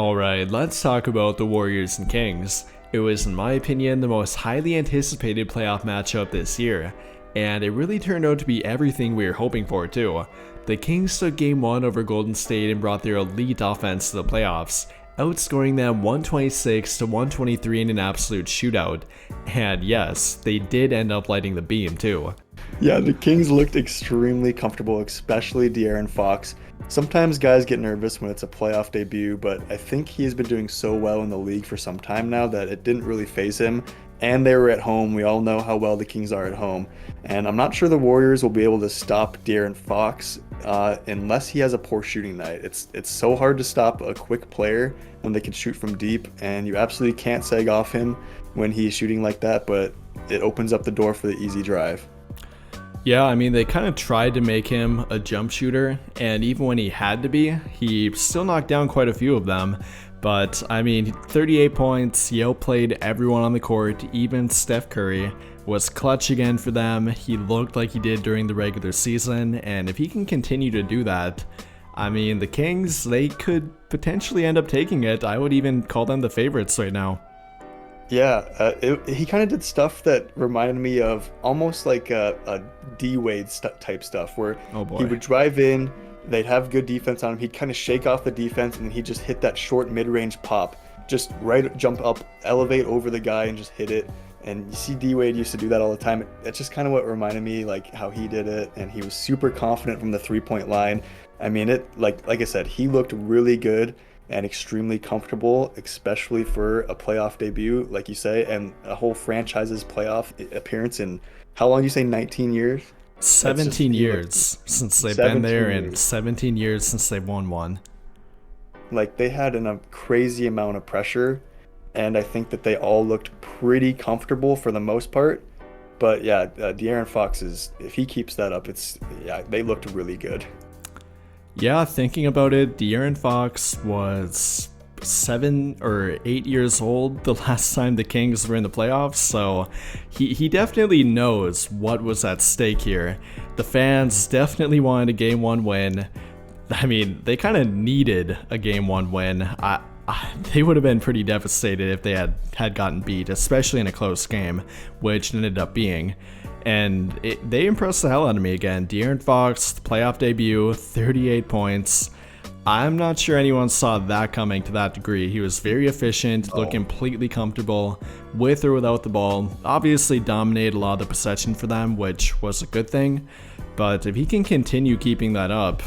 Alright, let's talk about the Warriors and Kings. It was, in my opinion, the most highly anticipated playoff matchup this year, and it really turned out to be everything we were hoping for too. The Kings took Game 1 over Golden State and brought their elite offense to the playoffs, outscoring them 126 to 123 in an absolute shootout. And yes, they did end up lighting the beam too. Yeah, the Kings looked extremely comfortable, especially De'Aaron Fox. Sometimes guys get nervous when it's a playoff debut, but I think he has been doing so well in the league for some time now that it didn't really faze him. And they were at home. We all know how well the Kings are at home. And I'm not sure the Warriors will be able to stop De'Aaron Fox unless he has a poor shooting night. It's so hard to stop a quick player when they can shoot from deep, and you absolutely can't sag off him when he's shooting like that, but it opens up the door for the easy drive. Yeah, I mean, they kind of tried to make him a jump shooter, and even when he had to be, he still knocked down quite a few of them. But, I mean, 38 points, he outplayed everyone on the court, even Steph Curry was clutch again for them. He looked like he did during the regular season, and if he can continue to do that, I mean, the Kings, they could potentially end up taking it. I would even call them the favorites right now. Yeah, he kind of did stuff that reminded me of almost like a D-Wade type stuff, where Oh boy. he would drive in, they'd have good defense on him, he'd kind of shake off the defense, and then he'd just hit that short mid-range pop. Just jump up, elevate over the guy, and just hit it. And you see D-Wade used to do that all the time. That's just kind of what reminded me, like, how he did it, and he was super confident from the three-point line. I mean, like I said, he looked really good and extremely comfortable, especially for a playoff debut, like you say, and a whole franchise's playoff appearance in, how long do you say, 19 years? 17 years since they've been there, and 17 years since they've won one. Like, they had a crazy amount of pressure, and I think that they all looked pretty comfortable for the most part. But yeah, De'Aaron Fox if he keeps that up, they looked really good. Yeah, thinking about it, De'Aaron Fox was 7 or 8 years old the last time the Kings were in the playoffs, so he definitely knows what was at stake here. The fans definitely wanted a Game 1 win. I mean, they kind of needed a Game 1 win. They would have been pretty devastated if they had gotten beat, especially in a close game, which it ended up being. And they impressed the hell out of me again. De'Aaron Fox, playoff debut, 38 points. I'm not sure anyone saw that coming to that degree. He was very efficient, looked completely comfortable with or without the ball. Obviously dominated a lot of the possession for them, which was a good thing. But if he can continue keeping that up,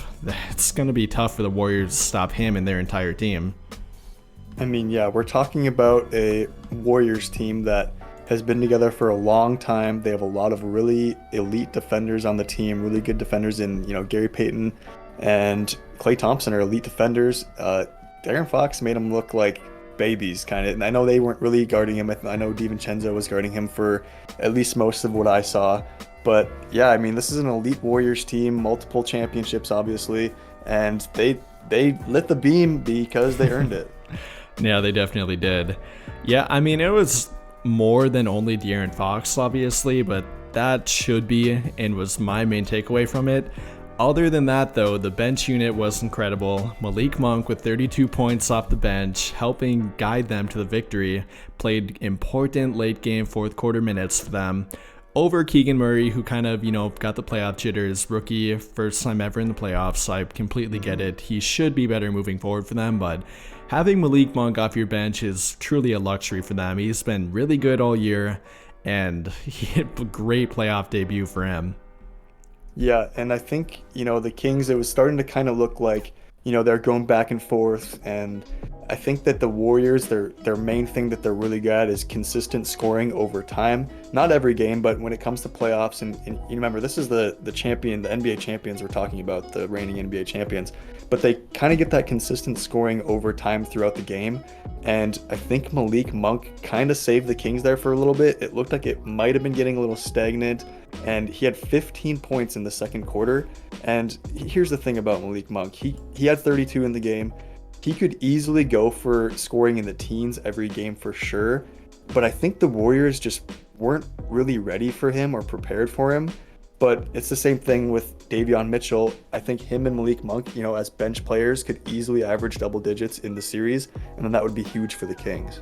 it's going to be tough for the Warriors to stop him and their entire team. I mean, yeah, we're talking about a Warriors team that has been together for a long time. They have a lot of really elite defenders on the team, really good defenders in, Gary Payton and Klay Thompson are elite defenders. De'Aaron Fox made them look like babies, kind of. And I know they weren't really guarding him. I know DiVincenzo was guarding him for at least most of what I saw. But yeah, I mean, this is an elite Warriors team, multiple championships, obviously, and they lit the beam because they earned it. Yeah, they definitely did. Yeah, I mean, it was more than only De'Aaron Fox, obviously, but that should be and was my main takeaway from it. Other than that, though, the bench unit was incredible. Malik Monk with 32 points off the bench, helping guide them to the victory, played important late game fourth quarter minutes for them. Over Keegan Murray, who kind of, got the playoff jitters. Rookie, first time ever in the playoffs, so I completely get it. He should be better moving forward for them, but having Malik Monk off your bench is truly a luxury for them. He's been really good all year, and he had a great playoff debut for him. Yeah, and I think, the Kings, it was starting to kind of look like, they're going back and forth, and I think that the Warriors, their main thing that they're really good at is consistent scoring over time. Not every game, but when it comes to playoffs, and you remember, this is the champion, the NBA champions we're talking about, the reigning NBA champions, but they kind of get that consistent scoring over time throughout the game, and I think Malik Monk kind of saved the Kings there for a little bit. It looked like it might have been getting a little stagnant, and he had 15 points in the second quarter, and here's the thing about Malik Monk. He had 32 in the game. He could easily go for scoring in the teens every game for sure, but I think the Warriors just weren't really ready for him or prepared for him. But it's the same thing with Davion Mitchell. I think him and Malik Monk, as bench players, could easily average double digits in the series, and then that would be huge for the Kings.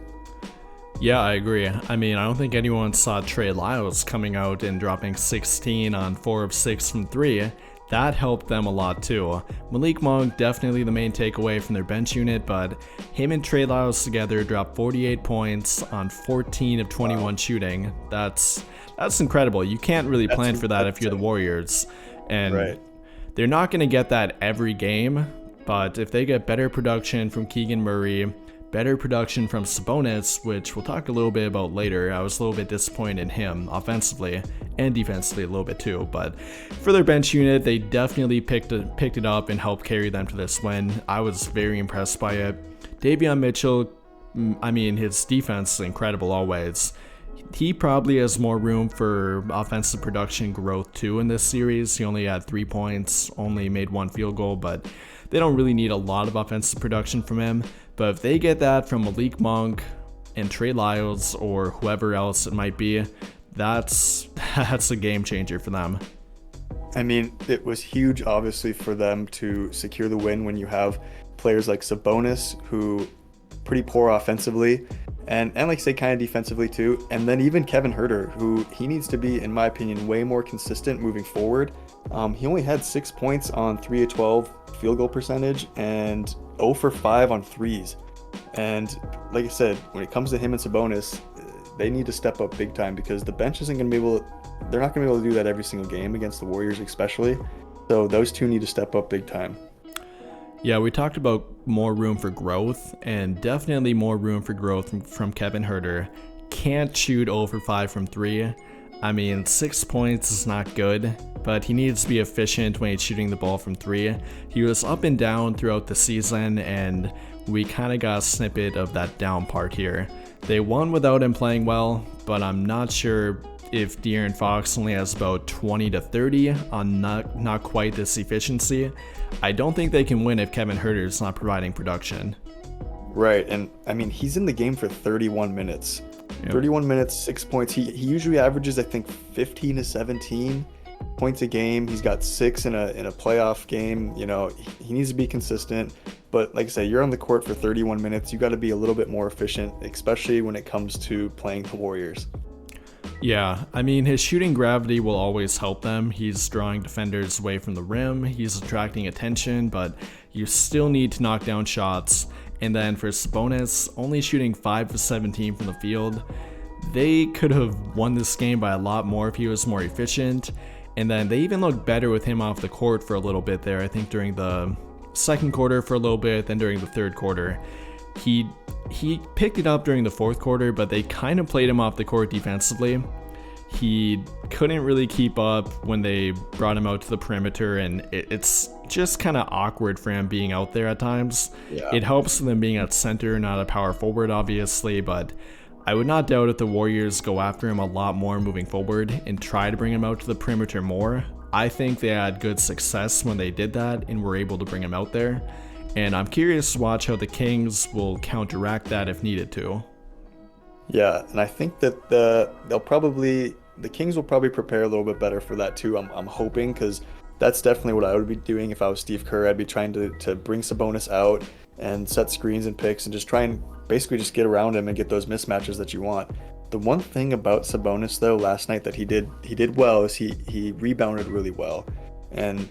Yeah, I agree. I mean, I don't think anyone saw Trey Lyles coming out and dropping 16 on 4 of 6 from 3. That helped them a lot too. Malik Monk, definitely the main takeaway from their bench unit, but him and Trey Lyles together dropped 48 points on 14 of 21 shooting. That's incredible. You can't really plan for that if you're the Warriors. And they're not going to get that every game, but if they get better production from Keegan Murray, better production from Sabonis, which we'll talk a little bit about later. I was a little bit disappointed in him offensively and defensively a little bit too, but for their bench unit, they definitely picked it up and helped carry them to this win. I was very impressed by it. Davion Mitchell, I mean, his defense is incredible always. He probably has more room for offensive production growth too in this series. He only had 3 points, only made 1 field goal, but they don't really need a lot of offensive production from him. But if they get that from Malik Monk and Trey Lyles or whoever else it might be, that's a game changer for them. I mean, it was huge, obviously, for them to secure the win when you have players like Sabonis, who pretty poor offensively, and like say kind of defensively too, and then even Kevin Huerter, who he needs to be, in my opinion, way more consistent moving forward. He only had 6 points on 3 of 12 field goal percentage and 0 for 5 on threes. And like I said, when it comes to him and Sabonis, they need to step up big time because the bench isn't going to be able to, they're not going to be able to do that every single game against the Warriors especially. So those two need to step up big time. Yeah, we talked about more room for growth, and definitely more room for growth from Kevin Huerter. Can't shoot 0 for 5 from 3. I mean, 6 points is not good, but he needs to be efficient when he's shooting the ball from 3. He was up and down throughout the season, and we kind of got a snippet of that down part here. They won without him playing well, but I'm not sure if De'Aaron Fox only has about 20 to 30 on not quite this efficiency. I don't think they can win if Kevin Huerter is not providing production. Right, and I mean, he's in the game for 31 minutes. Yep. 31 minutes, 6 points. He usually averages, I think, 15 to 17 points a game. He's got 6 in a playoff game. He needs to be consistent. But like I say, you're on the court for 31 minutes. You got to be a little bit more efficient, especially when it comes to playing the Warriors. Yeah, I mean, his shooting gravity will always help them. He's drawing defenders away from the rim. He's attracting attention, but you still need to knock down shots. And then for Sabonis, only shooting 5 of 17 from the field. They could have won this game by a lot more if he was more efficient. And then they even looked better with him off the court for a little bit there, I think during the second quarter for a little bit, then during the third quarter. He picked it up during the fourth quarter, but they kind of played him off the court defensively. He couldn't really keep up when they brought him out to the perimeter, and it's just kind of awkward for him being out there at times. Yeah. It helps them being at center, not a power forward, obviously, but I would not doubt if the Warriors go after him a lot more moving forward and try to bring him out to the perimeter more. I think they had good success when they did that and were able to bring him out there. And I'm curious to watch how the Kings will counteract that if needed to. Yeah, and I think that the Kings will probably prepare a little bit better for that too. I'm hoping, because that's definitely what I would be doing if I was Steve Kerr. I'd be trying to bring Sabonis out and set screens and picks and just try and basically just get around him and get those mismatches that you want. The one thing about Sabonis though last night that he did well is he rebounded really well. And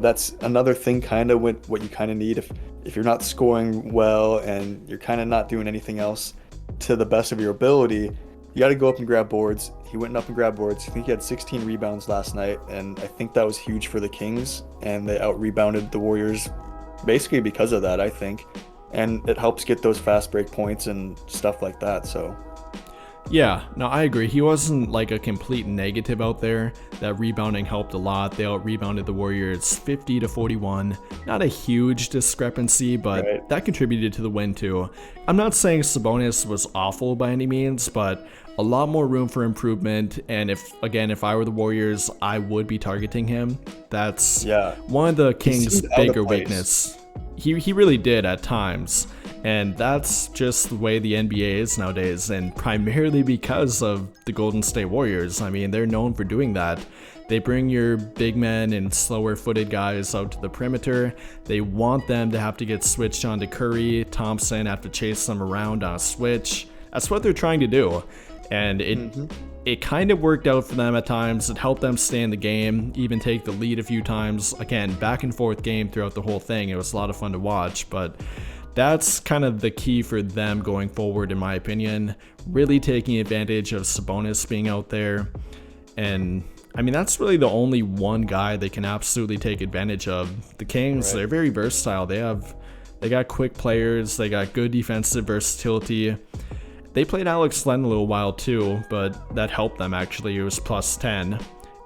that's another thing kind of what you kind of need if you're not scoring well and you're kind of not doing anything else to the best of your ability. You got to go up and grab boards. He went up and grabbed boards. I think he had 16 rebounds last night, and I think that was huge for the Kings, and they out-rebounded the Warriors basically because of that, I think. And it helps get those fast break points and stuff like that, so... Yeah, no, I agree. He wasn't like a complete negative out there. That rebounding helped a lot. They out-rebounded the Warriors 50 to 41. Not a huge discrepancy, but that contributed to the win too. I'm not saying Sabonis was awful by any means, but a lot more room for improvement. And if I were the Warriors, I would be targeting him. That's one of the Kings' bigger weakness. He really did at times. And that's just the way the NBA is nowadays, and primarily because of the Golden State Warriors. I mean, they're known for doing that. They bring your big men and slower footed guys out to the perimeter. They want them to have to get switched on to Curry, Thompson, have to chase them around on a switch. That's what they're trying to do. And it kind of worked out for them at times. It helped them stay in the game, even take the lead a few times. Again, back and forth game throughout the whole thing. It was a lot of fun to watch, but that's kind of the key for them going forward, in my opinion. Really taking advantage of Sabonis being out there. And I mean, that's really the only one guy they can absolutely take advantage of. The Kings, They're very versatile. They got quick players. They got good defensive versatility. They played Alex Len a little while too, but that helped them actually. It was plus 10.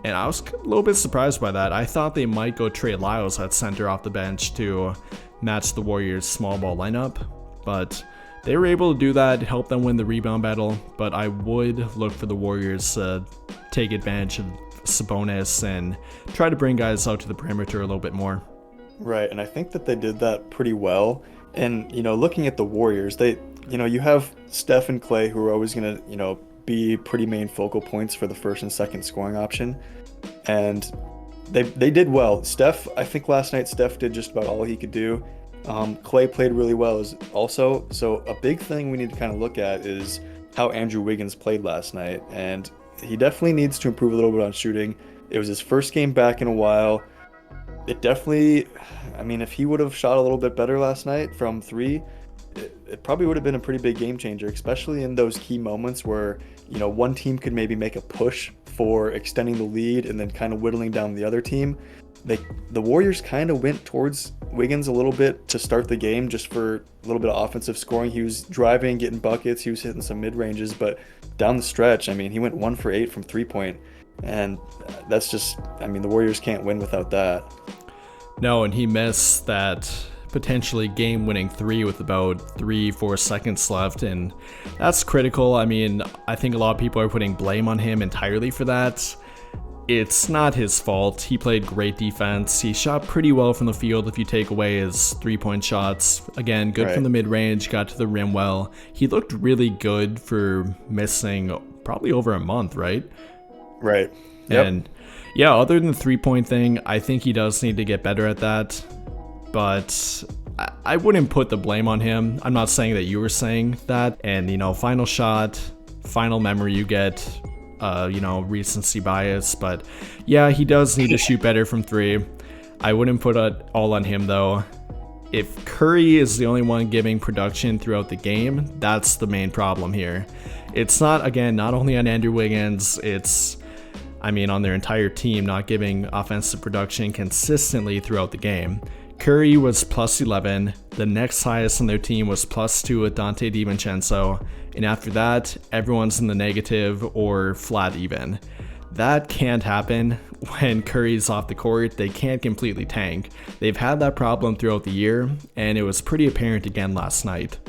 And I was a little bit surprised by that. I thought they might go Trey Lyles at center off the bench to match the Warriors' small ball lineup, but they were able to do that, help them win the rebound battle. But I would look for the Warriors to take advantage of Sabonis and try to bring guys out to the perimeter a little bit more. Right, and I think that they did that pretty well. And, looking at the Warriors, you have Steph and Clay, who are always going to, be pretty main focal points for the first and second scoring option. And they did well. Steph, I think last night Steph did just about all he could do. Clay played really well also. So a big thing we need to kind of look at is how Andrew Wiggins played last night. And he definitely needs to improve a little bit on shooting. It was his first game back in a while. It definitely, if he would have shot a little bit better last night from three, it probably would have been a pretty big game changer, especially in those key moments where, one team could maybe make a push for extending the lead and then kind of whittling down the other team. The Warriors kind of went towards Wiggins a little bit to start the game just for a little bit of offensive scoring. He was driving, getting buckets, he was hitting some mid-ranges, but down the stretch, he went 1 for 8 from three-point. And that's just, the Warriors can't win without that. No, and he missed that potentially game-winning three with about 3-4 seconds left, and that's critical. I think a lot of people are putting blame on him entirely for that. It's not his fault. He played great defense. He shot pretty well from the field if you take away his three-point shots. Again, good from the mid-range, got to the rim well. He looked really good for missing probably over a month, right? Right. Yep. And yeah, other than the three-point thing, I think he does need to get better at that. But I wouldn't put the blame on him. I'm not saying that you were saying that. And, final shot, final memory you get, recency bias. But yeah, he does need to shoot better from three. I wouldn't put it all on him, though. If Curry is the only one giving production throughout the game, that's the main problem here. It's not only on Andrew Wiggins, it's on their entire team not giving offensive production consistently throughout the game. Curry was plus 11. The next highest on their team was plus 2 with Dante DiVincenzo. And after that, everyone's in the negative or flat even. That can't happen when Curry's off the court. They can't completely tank. They've had that problem throughout the year, and it was pretty apparent again last night.